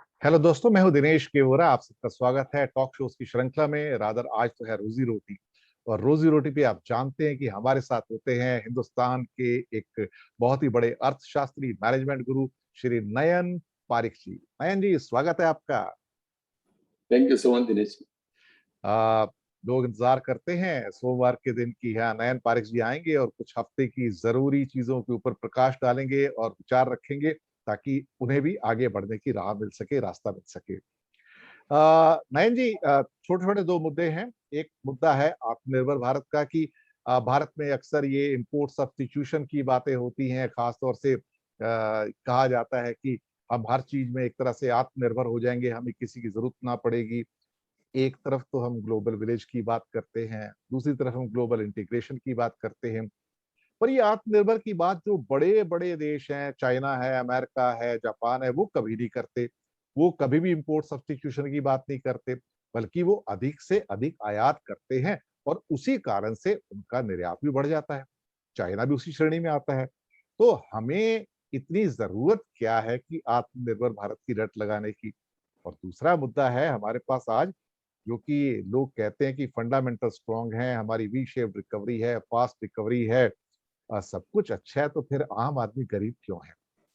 Hello दोस्तों, मैं हूं दिनेश केवरा। आप सबका स्वागत है टॉक शोज की श्रृंखला में। रादर आज तो है रोजी रोटी, और रोजी रोटी पे आप जानते हैं कि हमारे साथ होते हैं हिंदुस्तान के एक बहुत ही बड़े अर्थशास्त्री, मैनेजमेंट गुरु श्री नयन पारिक जी। नयन जी, स्वागत है आपका। Thank you so much Dinesh. आ, लोग इंतजार करते हैं सोमवार के दिन की। हाँ, नयन पारिक जी आएंगे और कुछ हफ्ते की जरूरी चीजों के ऊपर प्रकाश डालेंगे और विचार रखेंगे, ताकि उन्हें भी आगे बढ़ने की राह मिल सके, रास्ता मिल सके। नयन जी, छोटे छोटे दो मुद्दे हैं। एक मुद्दा है आत्मनिर्भर भारत का, कि भारत में अक्सर ये इंपोर्ट सब्स्टिट्यूशन की बातें होती हैं। खासतौर से कहा जाता है कि हम हर चीज में एक तरह से आत्मनिर्भर हो जाएंगे, हमें किसी की जरूरत ना पड़ेगी। एक तरफ तो हम ग्लोबल विलेज की बात करते हैं, दूसरी तरफ हम ग्लोबल इंटीग्रेशन की बात करते हैं। पर ये आत्मनिर्भर की बात जो बड़े बड़े देश हैं, चाइना है, अमेरिका है, जापान है, वो कभी नहीं करते। वो कभी भी इंपोर्ट सब्स्टिट्यूशन की बात नहीं करते, बल्कि वो अधिक से अधिक आयात करते हैं, और उसी कारण से उनका निर्यात भी बढ़ जाता है। चाइना भी उसी श्रेणी में आता है। तो हमें इतनी जरूरत क्या है कि आत्मनिर्भर भारत की रट लगाने की। और दूसरा मुद्दा है हमारे पास आज, जो कि लोग कहते हैं कि फंडामेंटल स्ट्रांग है, हमारी वी शेप रिकवरी है, फास्ट रिकवरी है, सब कुछ अच्छा है। तो फिर आम आदमी गरीब क्यों है?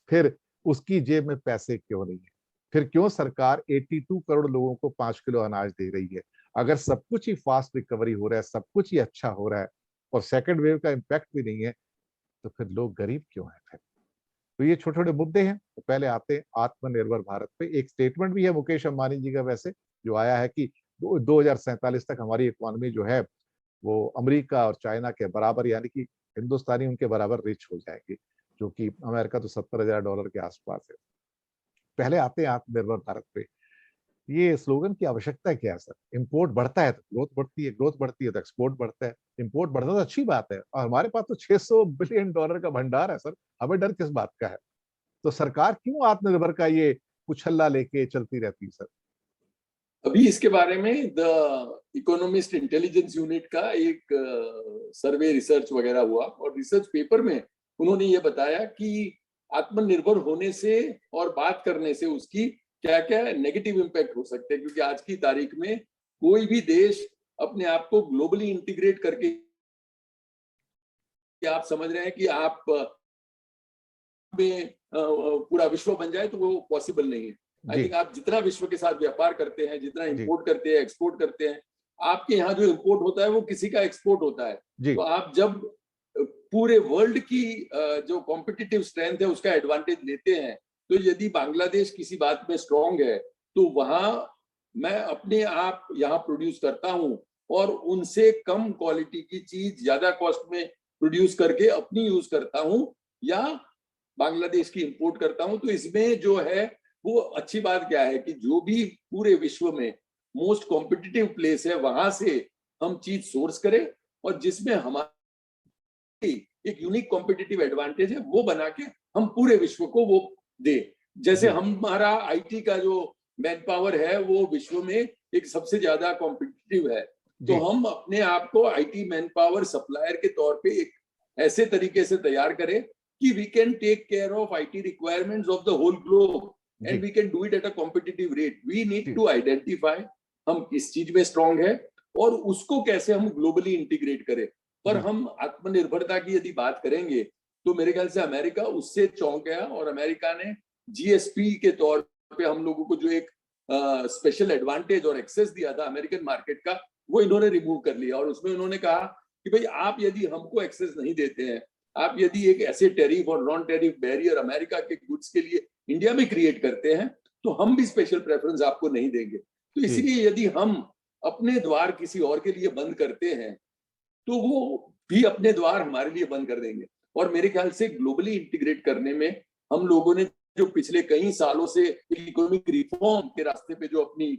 फिर उसकी जेब में पैसे क्यों नहीं है? फिर क्यों सरकार 82 करोड़ लोगों को 5 किलो अनाज दे रही है? अगर सब कुछ ही फास्ट रिकवरी हो रहा है, सब कुछ ही अच्छा हो रहा है, और सेकंड वेव का इम्पैक्ट भी नहीं है, तो फिर लोग गरीब क्यों है फिर? तो ये छोटे छोटे मुद्दे हैं। तो पहले आते हैं आत्मनिर्भर भारत पे। एक स्टेटमेंट भी है मुकेश अंबानी जी का वैसे, जो आया है कि 2047 तक हमारी इकोनॉमी जो है वो अमेरिका और चाइना के बराबर, यानी कि हिंदुस्तानी उनके बराबर रिच हो जाएंगे, जो कि अमेरिका तो $70,000 के आसपास है। पहले आते हैं आत्मनिर्भर भारत पे। ये स्लोगन की आवश्यकता क्या है सर? इंपोर्ट बढ़ता है तो ग्रोथ बढ़ती है, ग्रोथ बढ़ती है तो एक्सपोर्ट बढ़ता है। इंपोर्ट बढ़ता तो अच्छी बात है, और हमारे पास तो $600 बिलियन का भंडार है सर। हमें डर किस बात का है? तो सरकार क्यों आत्मनिर्भर का ये कुछल्ला लेके चलती रहती है सर? अभी इसके बारे में द इकोनॉमिस्ट इंटेलिजेंस यूनिट का एक सर्वे रिसर्च वगैरह हुआ, और रिसर्च पेपर में उन्होंने ये बताया कि आत्मनिर्भर होने से और बात करने से उसकी क्या क्या नेगेटिव इम्पैक्ट हो सकते हैं। क्योंकि आज की तारीख में कोई भी देश अपने आप को ग्लोबली इंटीग्रेट करके, आप समझ रहे हैं कि आप में पूरा विश्व बन जाए, तो वो पॉसिबल नहीं है। आई जी थिंक आप जितना विश्व के साथ व्यापार करते हैं, जितना जी इंपोर्ट करते हैं, एक्सपोर्ट करते हैं, आपके यहाँ जो इंपोर्ट होता है वो किसी का एक्सपोर्ट होता है। जी तो आप जब पूरे वर्ल्ड की जो कॉम्पिटिटिव स्ट्रेंथ है उसका एडवांटेज लेते हैं, तो यदि बांग्लादेश किसी बात में स्ट्रांग है, तो वहां मैं अपने आप यहाँ प्रोड्यूस करता हूँ, और उनसे कम क्वालिटी की चीज ज्यादा कॉस्ट में प्रोड्यूस करके अपनी यूज करता हूँ, या बांग्लादेश की इंपोर्ट करता हूं। तो इसमें जो है वो अच्छी बात क्या है कि जो भी पूरे विश्व में मोस्ट कॉम्पिटिटिव प्लेस है, वहां से हम चीज सोर्स करें, और जिसमें हमारी एक यूनिक कॉम्पिटिटिव एडवांटेज है वो बना के हम पूरे विश्व को वो दे। जैसे जी हमारा आईटी का जो मैन पावर है वो विश्व में एक सबसे ज्यादा कॉम्पिटिटिव है। तो जी हम अपने आप को आईटी मैन पावर सप्लायर के तौर पे एक ऐसे तरीके से तैयार करें कि we can take care of IT requirements of the whole globe, and ji we can do it at a competitive rate. We need ji to identify हम किस चीज में स्ट्रांग है और उसको कैसे हम ग्लोबली इंटीग्रेट करें। पर जी हम आत्मनिर्भरता की यदि बात करेंगे, तो मेरे ख्याल से अमेरिका उससे चौंक गया, और अमेरिका ने जीएसपी के तौर पे हम लोगों को जो एक स्पेशल एडवांटेज और एक्सेस दिया था अमेरिकन मार्केट का, वो इन्होंने रिमूव कर लिया। और उसमें उन्होंने कहा कि भाई आप यदि हमको एक्सेस नहीं देते हैं, आप यदि एक ऐसे टैरिफ और नॉन टैरिफ बैरियर अमेरिका के गुड्स के लिए इंडिया में क्रिएट करते हैं, तो हम भी स्पेशल प्रेफरेंस आपको नहीं देंगे। तो जी इसलिए यदि हम अपने द्वार किसी और के लिए बंद करते हैं, तो वो भी अपने द्वार हमारे लिए बंद कर देंगे। और मेरे ख्याल से ग्लोबली इंटीग्रेट करने में हम लोगों ने जो पिछले कई सालों से इकोनॉमिक रिफॉर्म के रास्ते पे जो अपनी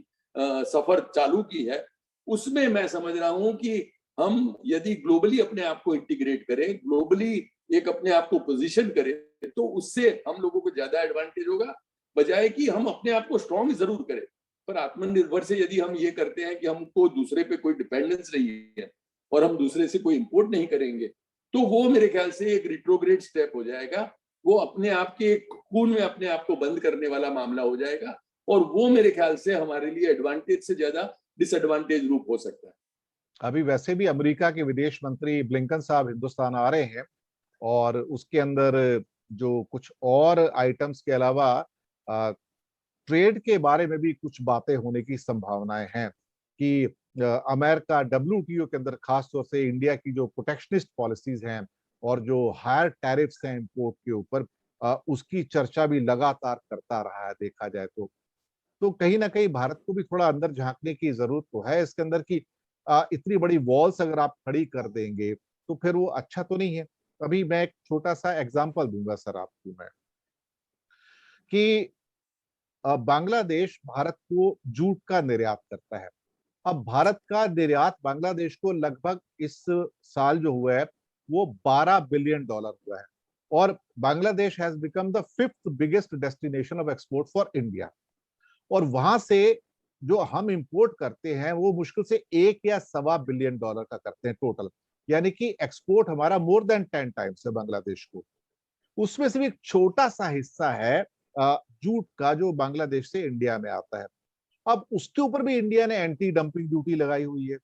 सफर चालू की है, उसमें मैं समझ रहा हूं कि हम यदि ग्लोबली अपने आप को इंटीग्रेट करें, ग्लोबली एक अपने आप को पोजीशन करें, तो उससे हम लोगों को ज्यादा एडवांटेज होगा, बजाय कि हम अपने आप को स्ट्रांग जरूर करें। पर आत्मनिर्भर से यदि हम ये करते हैं कि हमको दूसरे पे कोई डिपेंडेंस नहीं है और हम दूसरे से कोई इंपोर्ट नहीं करेंगे, तो वो मेरे ख्याल से एक रिट्रोग्रेड स्टेप हो जाएगा। वो अपने आप के खून में अपने आप को बंद करने वाला मामला हो जाएगा, और वो मेरे ख्याल से हमारे लिए एडवांटेज से ज्यादा डिसएडवांटेज रूप हो सकता है। अभी वैसे भी अमेरिका के विदेश मंत्री ब्लिंकन साहब हिंदुस्तान आ रहे हैं, और उसके अंदर जो कुछ और आइटम्स के अलावा ट्रेड के बारे में भी कुछ बातें होने की संभावनाएं हैं कि अमेरिका डब्ल्यूटीओ के अंदर खास तौर से इंडिया की जो प्रोटेक्शनिस्ट पॉलिसीज हैं और जो हायर टैरिफ्स हैं इंपोर्ट के ऊपर, उसकी चर्चा भी लगातार करता रहा है देखा जाए तो कहीं ना कहीं भारत को भी थोड़ा अंदर झांकने की जरूरत तो है इसके अंदर की। इतनी बड़ी वॉल्स अगर आप खड़ी कर देंगे तो फिर वो अच्छा तो नहीं है। अभी मैं एक छोटा सा एग्जांपल दूंगा सर आपको मैं, कि बांग्लादेश भारत को जूट का निर्यात करता है। अब भारत का निर्यात बांग्लादेश को लगभग इस साल जो हुआ है वो $12 बिलियन हुआ है, और Bangladesh has become the 5th biggest destination of export for India. और वहां से जो हम इंपोर्ट करते हैं वो मुश्किल से 1 या $1.25 बिलियन का करते हैं टोटल, यानी कि एक्सपोर्ट हमारा मोर देन 10 टाइम्स है बांग्लादेश को। उसमें से भी एक छोटा सा हिस्सा है जूट का जो बांग्लादेश से इंडिया में आता है। अब उसके ऊपर भी इंडिया ने एंटी डंपिंग ड्यूटी लगाई हुई है।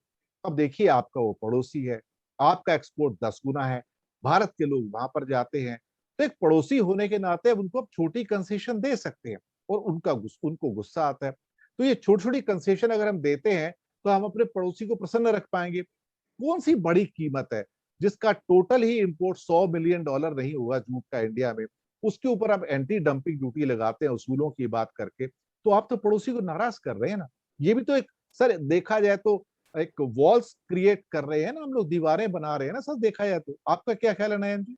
अब देखिए आपका वो पड़ोसी है, आपका एक्सपोर्ट 10 गुना है, भारत के लोग वहां पर जाते हैं, तो एक पड़ोसी होने के नाते अब उनको छोटी कंसेशन दे सकते हैं, और उनको गुस्सा आता है। तो ये छोटी छोटी कंसेशन अगर हम देते हैं तो हम अपने पड़ोसी को प्रसन्न रख पाएंगे। कौन सी बड़ी कीमत है जिसका टोटल ही इंपोर्ट $100 मिलियन नहीं हुआ जूट का इंडिया में, उसके ऊपर आप एंटी डंपिंग ड्यूटी लगाते हैं उसूलों की बात करके, तो आप तो पड़ोसी को नाराज कर रहे हैं ना। ये भी तो एक, सर देखा जाए तो एक वॉल्स क्रिएट कर रहे हैं ना हम लोग, दीवारें बना रहे हैं ना सर देखा जाए तो। आपका क्या ख्याल है नयन जी?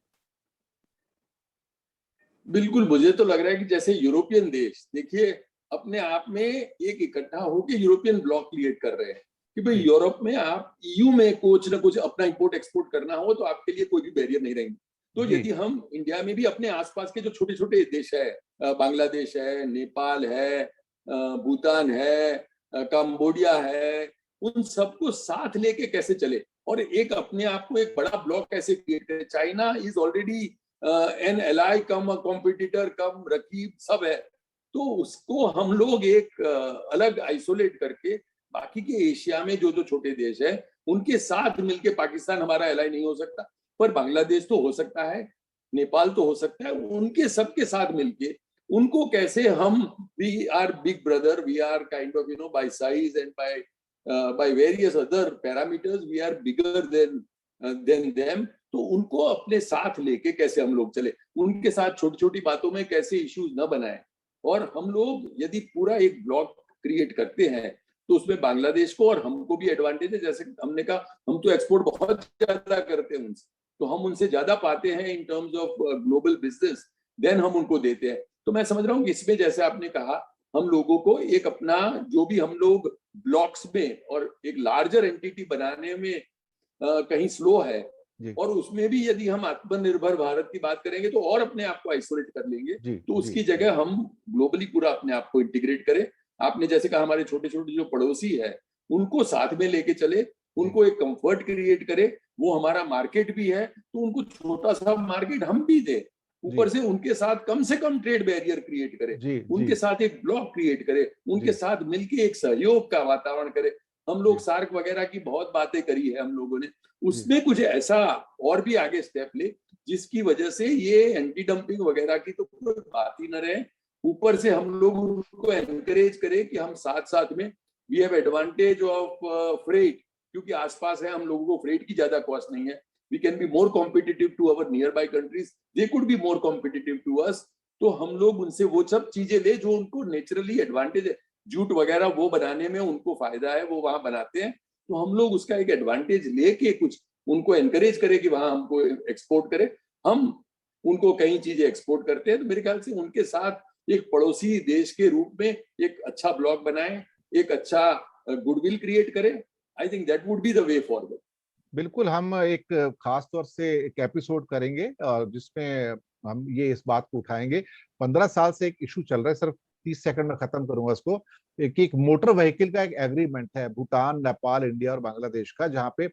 बिल्कुल, मुझे तो लग रहा है कि जैसे यूरोपियन देश देखिए अपने आप में एक इकट्ठा होकर यूरोपियन ब्लॉक क्रिएट कर रहे हैं कि भाई यूरोप में आप ईयू में कुछ ना कुछ अपना इंपोर्ट एक्सपोर्ट करना हो तो आपके लिए कोई भी बैरियर नहीं रहेंगे। तो यदि हम इंडिया में भी अपने आसपास के जो छोटे छोटे देश है, बांग्लादेश है, नेपाल है, भूटान है, कंबोडिया है, उन सबको साथ लेके कैसे चले और एक अपने आप को एक बड़ा ब्लॉक कैसे क्रिएट करे। China is already an ally cum competitor cum रकीब सब है, तो उसको हम लोग एक अलग आइसोलेट करके बाकी के एशिया में जो जो छोटे देश है उनके साथ मिलके, पाकिस्तान हमारा एलाई नहीं हो सकता पर बांग्लादेश तो हो सकता है, नेपाल तो हो सकता है, उनके सबके साथ मिलके उनको कैसे हम, we are big brother, we are kind of by size and by various other parameters we are bigger than them. तो उनको अपने साथ लेके कैसे हम लोग चले, उनके साथ छोटी छोटी बातों में कैसे इश्यूज न बनाए। और हम लोग यदि पूरा एक ब्लॉक क्रिएट करते हैं तो उसमें बांग्लादेश को और हमको भी एडवांटेज है। जैसे हमने कहा हम तो एक्सपोर्ट बहुत ज्यादा करते हैं उनसे, तो हम उनसे ज्यादा पाते हैं in terms of global business, then हम उनको देते हैं। तो मैं समझ रहा हूँ कि इसमें जैसे आपने कहा हम लोगों को एक अपना जो भी हम लोग ब्लॉक्स में और एक लार्जर एंटिटी बनाने में कहीं स्लो है, और उसमें भी यदि हम आत्मनिर्भर भारत की बात करेंगे तो और अपने आप को आइसोलेट कर लेंगे। तो उसकी जगह हम ग्लोबली पूरा अपने आप को इंटीग्रेट करें। आपने जैसे कहा हमारे छोटे छोटे जो पड़ोसी है उनको साथ में लेके चले, उनको एक कंफर्ट क्रिएट करे, वो हमारा मार्केट भी है तो उनको छोटा सा मार्केट हम भी दे, ऊपर से उनके साथ कम से कम ट्रेड बैरियर क्रिएट करे, उनके साथ एक ब्लॉक क्रिएट करे, उनके साथ मिलके एक सहयोग का वातावरण करे। हम लोग सार्क वगैरह की बहुत बातें करी है हम लोगों ने, उसमें कुछ ऐसा और भी आगे स्टेप ले जिसकी वजह से ये एंटी डंपिंग वगैरह की तो कोई बात ही न रहे। ऊपर से हम लोग उनको एनकरेज करें कि हम साथ साथ में we have advantage of freight, क्योंकि आसपास है, हम लोगों को फ्रेट की ज्यादा कॉस्ट नहीं है। We can be more competitive to our nearby countries, they could be more competitive to us. तो हम लोग उनसे वो सब चीजें ले जो उनको नेचुरली एडवांटेज है, जूट वगैरह वो बनाने में उनको फायदा है, वो वहां बनाते हैं, तो हम लोग उसका एक एडवांटेज लेके कुछ उनको एनकरेज करें कि वहां हमको एक्सपोर्ट करें। हम उनको कई चीजें एक्सपोर्ट करते हैं, तो मेरे ख्याल से उनके साथ एक पड़ोसी देश के रूप में एक अच्छा ब्लॉक बनाएं, एक अच्छा गुडविल क्रिएट करें। I think that would be the way forward. बिल्कुल, हम एक खास तौर से एक एपिसोड करेंगे जिसमें हम ये इस बात को उठाएंगे। 15 साल से एक इशू चल रहा है, सिर्फ 30 सेकंड में खत्म करूंगा इसको। एक मोटर व्हीकल का एक एग्रीमेंट है भूटान, नेपाल, इंडिया और बांग्लादेश का, जहां पे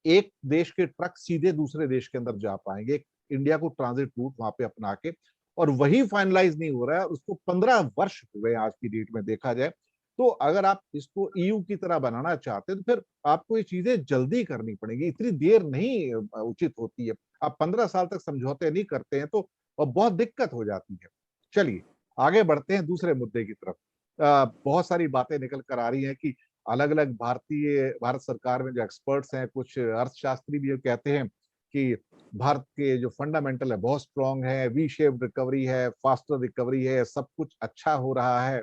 एक देश के ट्रक सीधे दूसरे देश के अंदर जा पाएंगे, इंडिया को ट्रांजिट रूट वहां पे अपना के, और वही फाइनलाइज नहीं हो रहा है, उसको 15 वर्ष हो गए आज की डेट में देखा जाए। तो अगर आप इसको ईयू की तरह बनाना चाहते हैं तो फिर आपको ये चीजें जल्दी करनी पड़ेगी, इतनी देर नहीं उचित होती है। आप 15 साल तक समझौते नहीं करते हैं तो बहुत दिक्कत हो जाती है। चलिए आगे बढ़ते हैं दूसरे मुद्दे की तरफ। बहुत सारी बातें निकल कर आ रही हैं कि अलग-अलग भारत सरकार में जो एक्सपर्ट्स हैं, कुछ अर्थशास्त्री भी ये कहते हैं कि भारत के जो फंडामेंटल है बहुत स्ट्रांग है, वी शेप्ड रिकवरी है, फास्टर रिकवरी है, सब कुछ अच्छा हो रहा है।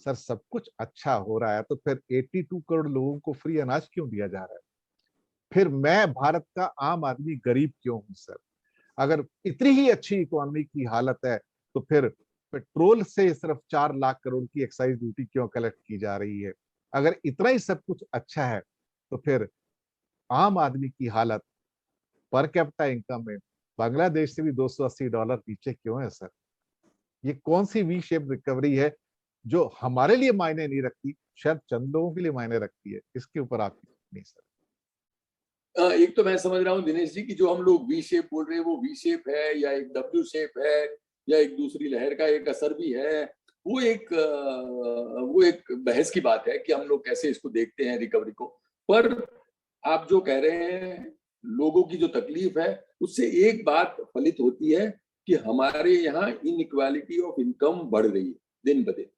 सर सब कुछ अच्छा हो रहा है तो फिर 82 करोड़ लोगों को फ्री अनाज क्यों दिया जा रहा है? फिर मैं भारत का आम आदमी गरीब क्यों हूं सर? अगर इतनी ही अच्छी इकोनॉमी की हालत है तो फिर पेट्रोल से सिर्फ 4 लाख करोड़ की एक्साइज ड्यूटी क्यों कलेक्ट की जा रही है? अगर इतना ही सब कुछ अच्छा है तो फिर आम आदमी की हालत पर कैपिटा इनकम में बांग्लादेश से भी $280 नीचे क्यों है सर? ये कौन सी वी शेप रिकवरी है जो हमारे लिए मायने नहीं रखती, शायद चंद लोगों के लिए मायने रखती है? इसके ऊपर आपकी टिप्पणी सर। एक तो मैं समझ रहा हूँ दिनेश जी कि जो हम लोग वी शेप बोल रहे हैं वो वी शेप है या एक डब्ल्यू शेप है या एक दूसरी लहर का एक असर भी है। वो एक बहस की बात है कि हम लोग कैसे इसको देखते हैं रिकवरी को। पर आप जो कह रहे हैं, लोगों की जो तकलीफ है, उससे एक बात फलित होती है कि हमारे यहाँ इनइक्वालिटी ऑफ इनकम बढ़ रही है दिन ब दिन।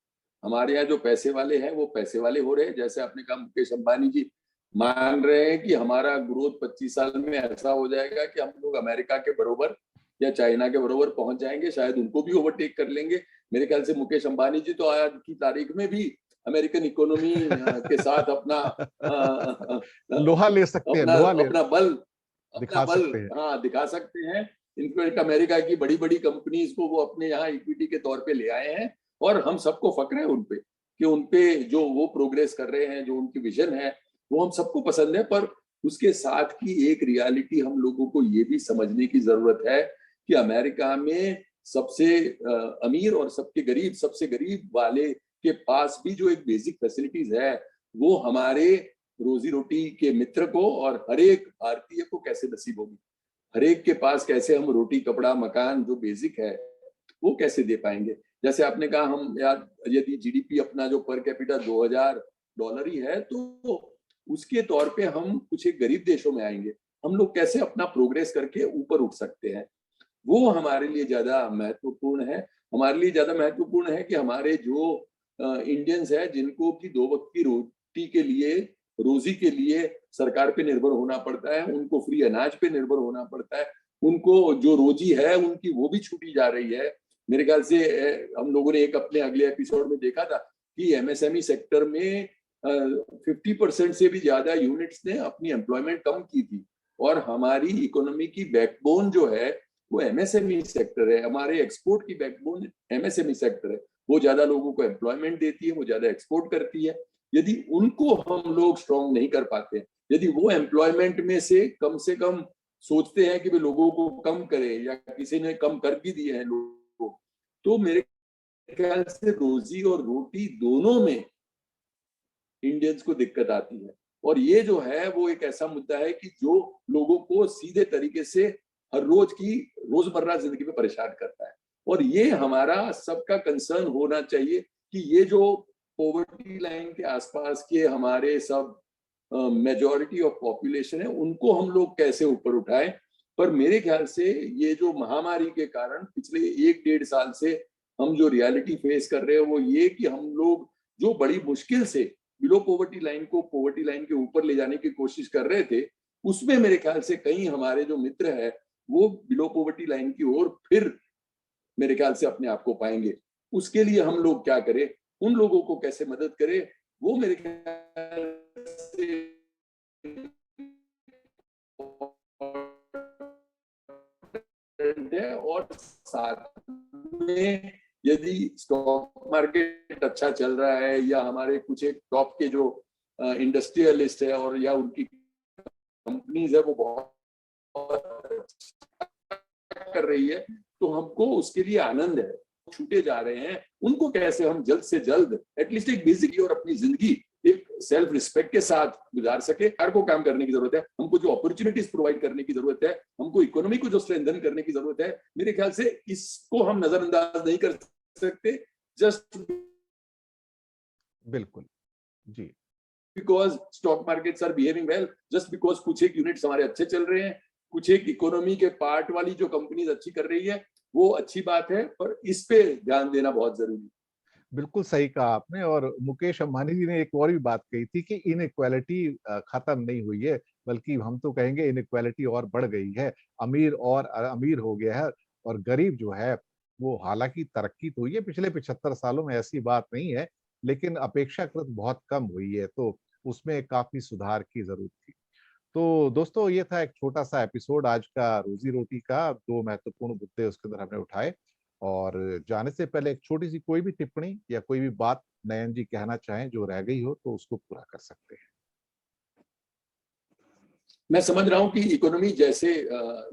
हमारे यहाँ जो पैसे वाले हैं वो पैसे वाले हो रहे हैं। जैसे आपने कहा मुकेश अंबानी जी मान रहे हैं कि हमारा ग्रोथ 25 साल में ऐसा हो जाएगा कि हम लोग अमेरिका के बरोबर या चाइना के बरोबर पहुंच जाएंगे, शायद उनको भी ओवरटेक कर लेंगे। मेरे ख्याल से मुकेश अंबानी जी तो आज की तारीख में भी अमेरिकन इकोनॉमी के साथ अपना लोहा ले सकते हैं, अपना लोहा ले अपना बल अपना दिखा बल सकते हैं। हाँ दिखा सकते हैं। इनफैक्ट अमेरिका की बड़ी बड़ी कंपनीज को वो अपने यहाँ इक्विटी के तौर पे ले आए हैं और हम सबको फक्र है उनपे कि उनपे जो वो प्रोग्रेस कर रहे हैं, जो उनकी विजन है वो हम सबको पसंद है। पर उसके साथ की एक रियलिटी हम लोगों को ये भी समझने की जरूरत है कि अमेरिका में सबसे अमीर और सबसे गरीब वाले के पास भी जो एक बेसिक फैसिलिटीज है वो हमारे रोजी रोटी के मित्र को और हर एक भारतीय को कैसे नसीब होगी। हर एक के पास कैसे हम रोटी कपड़ा मकान जो बेसिक है वो कैसे दे पाएंगे। जैसे आपने कहा हम यार यदि जीडीपी अपना जो पर कैपिटा $2000 ही है तो उसके तौर पे हम कुछ एक गरीब देशों में आएंगे। हम लोग कैसे अपना प्रोग्रेस करके ऊपर उठ सकते हैं, वो हमारे लिए ज्यादा महत्वपूर्ण है। हमारे लिए ज्यादा महत्वपूर्ण है कि हमारे जो इंडियंस है जिनको की 2 वक्त की रोटी के लिए, रोजी के लिए सरकार पे निर्भर होना पड़ता है, उनको फ्री अनाज पे निर्भर होना पड़ता है, उनको जो रोजी है उनकी वो भी छूटी जा रही है। मेरे ख्याल से हम लोगों ने एक अपने अगले एपिसोड में देखा था कि एमएसएमई सेक्टर में 50% से भी ज्यादा यूनिट्स ने अपनी एम्प्लॉयमेंट कम की थी। और हमारी इकोनॉमी की बैकबोन जो है वो एमएसएमई सेक्टर है। हमारे एक्सपोर्ट की बैकबोन एमएसएमई सेक्टर है। वो ज्यादा लोगों को एम्प्लॉयमेंट देती है, वो ज्यादा एक्सपोर्ट करती है। यदि उनको हम लोग स्ट्रॉन्ग नहीं कर पाते, यदि वो एम्प्लॉयमेंट में से कम सोचते हैं कि वे लोगों को कम करें या किसी ने कम कर भी दिए हैं लोग, तो मेरे ख्याल से रोजी और रोटी दोनों में इंडियंस को दिक्कत आती है। और ये जो है वो एक ऐसा मुद्दा है कि जो लोगों को सीधे तरीके से हर रोज की रोजमर्रा जिंदगी में परेशान करता है। और ये हमारा सबका कंसर्न होना चाहिए कि ये जो पॉवर्टी लाइन के आसपास के हमारे सब मेजॉरिटी ऑफ पॉपुलेशन है उनको हम लोग कैसे ऊपर उठाएं। पर मेरे ख्याल से ये जो महामारी के कारण पिछले 1-1.5 साल से हम जो रियलिटी फेस कर रहे हैं वो ये कि हम लोग जो बड़ी मुश्किल से बिलो पॉवर्टी लाइन को पॉवर्टी लाइन के ऊपर ले जाने की कोशिश कर रहे थे, उसमें मेरे ख्याल से कई हमारे जो मित्र है वो बिलो पॉवर्टी लाइन की ओर फिर मेरे ख्याल से अपने आप को पाएंगे। उसके लिए हम लोग क्या करें, उन लोगों को कैसे मदद करें, वो मेरे ख्याल से है। और साथ में यदि स्टॉक मार्केट अच्छा चल रहा है या हमारे कुछ एक टॉप के जो इंडस्ट्रियलिस्ट है और या उनकी कंपनीज है वो बहुत कर रही है, तो हमको उसके लिए आनंद है। छूटे जा रहे हैं उनको कैसे हम जल्द से जल्द एटलीस्ट एक बेसिक और अपनी जिंदगी एक सेल्फ रिस्पेक्ट के साथ गुजार सके। हर को काम करने की जरूरत है, हमको जो अपॉर्चुनिटीज प्रोवाइड करने की जरूरत है, हमको इकोनॉमी को जो स्ट्रेंथन करने की जरूरत है। मेरे ख्याल से इसको हम नजरअंदाज नहीं कर सकते जस्ट बिल्कुल जी। Because stock markets are behaving well, just because कुछ एक यूनिट्स हमारे अच्छे चल रहे हैं, कुछ एक इकोनॉमी के पार्ट वाली जो कंपनीज अच्छी कर रही है, वो अच्छी बात है, पर इस पे ध्यान देना बहुत जरूरी है। बिल्कुल सही कहा आपने। और मुकेश अंबानी जी ने एक और भी बात कही थी कि इनइक्वालिटी खत्म नहीं हुई है, बल्कि हम तो कहेंगे इनइक्वालिटी और बढ़ गई है। अमीर और अमीर हो गया है और गरीब जो है वो, हालांकि तरक्की तो हुई है पिछले 75 सालों में, ऐसी बात नहीं है, लेकिन अपेक्षाकृत बहुत कम हुई है, तो उसमें काफी सुधार की जरूरत थी। तो दोस्तों, ये था एक छोटा सा एपिसोड आज का रोजी रोटी का। दो महत्वपूर्ण मुद्दे उसके अंदर हमने उठाए। और जाने से पहले एक छोटी सी कोई भी टिप्पणी या कोई भी बात नयन जी कहना चाहें जो रह गई हो तो उसको पूरा कर सकते हैं। मैं समझ रहा हूँ कि इकोनॉमी जैसे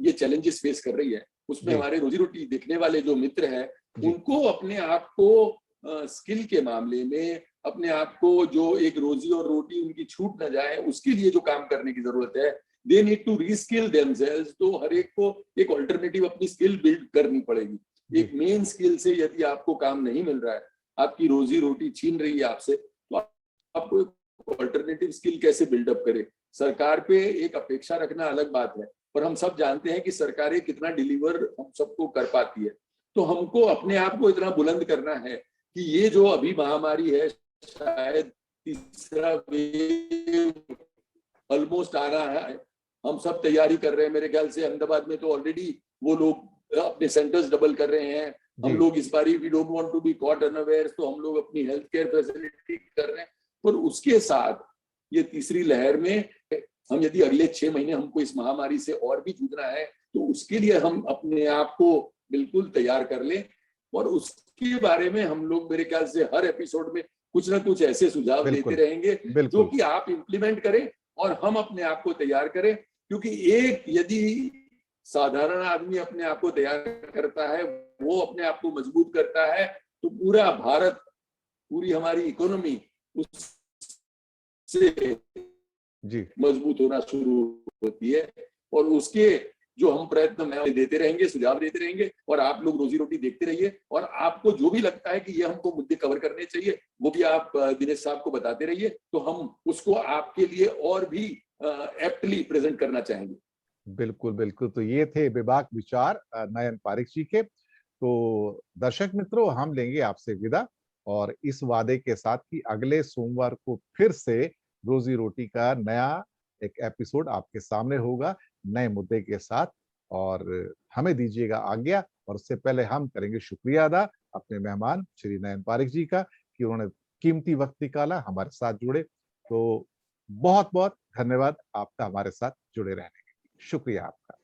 ये चैलेंजेस फेस कर रही है, उसमें जी हमारे रोजी रोटी देखने वाले जो मित्र हैं, जी उनको अपने आप को स्किल के मामले में, अपने आप को जो एक रोजी और रोटी उनकी छूट न जाए, उसके लिए जो काम करने की जरूरत है, they need to reskill themselves. तो हर एक को एक ऑल्टरनेटिव अपनी स्किल बिल्ड करनी पड़ेगी। जी एक मेन स्किल से यदि आपको काम नहीं मिल रहा है, आपकी रोजी रोटी छीन रही है आपसे, तो आपको एक ऑल्टरनेटिव स्किल कैसे बिल्डअप करे। सरकार पे एक अपेक्षा रखना अलग बात है, पर हम सब जानते हैं कि सरकारें कितना डिलीवर हम सबको कर पाती है। तो हमको अपने आप को इतना बुलंद करना है कि ये जो अभी महामारी है, शायद तीसरा वेव ऑलमोस्ट आ रहा है, हम सब तैयारी कर रहे हैं। मेरे ख्याल से अहमदाबाद में तो ऑलरेडी वो लोग अपने सेंटर्स डबल कर रहे हैं। हम जी लोग इस बारी we don't want to be caught unaware, तो हम लोग अपनी हेल्थ केयर फैसिलिटी कर रहे हैं। पर उसके साथ ये तीसरी लहर में हम यदि अगले 6 महीने हमको इस महामारी से और भी जूझना है, तो उसके लिए हम अपने आप को बिल्कुल तैयार कर लें। और उसके बारे में हम लोग मेरे ख्याल से हर एपिसोड में कुछ ना कुछ ऐसे सुझाव देते बिल्कुल रहेंगे जो बिल्कुल कि आप इम्प्लीमेंट करें और हम अपने आप को तैयार करें। क्योंकि एक यदि साधारण आदमी अपने आप को तैयार करता है, वो अपने आप को मजबूत करता है, तो पूरा भारत, पूरी हमारी इकोनॉमी उससे जी मजबूत होना शुरू होती है। और उसके जो हम प्रयत्न में देते रहेंगे, सुझाव देते रहेंगे, और आप लोग रोजी रोटी देखते रहिए। और आपको जो भी लगता है कि ये हमको मुद्दे कवर करने चाहिए, वो भी आप दिनेश साहब को बताते रहिए, तो हम उसको आपके लिए और भी एप्टली प्रेजेंट करना चाहेंगे। बिल्कुल बिल्कुल। तो ये थे बेबाक विचार नयन पारिक जी के। तो दर्शक मित्रों, हम लेंगे आपसे विदा, और इस वादे के साथ कि अगले सोमवार को फिर से रोजी रोटी का नया एक एपिसोड आपके सामने होगा, नए मुद्दे के साथ। और हमें दीजिएगा आज्ञा, और उससे पहले हम करेंगे शुक्रिया अदा अपने मेहमान श्री नयन पारिक जी का कि उन्होंने कीमती वक्त निकाला, हमारे साथ जुड़े। तो बहुत बहुत धन्यवाद आपका हमारे साथ जुड़े रहने के लिए। शुक्रिया आपका।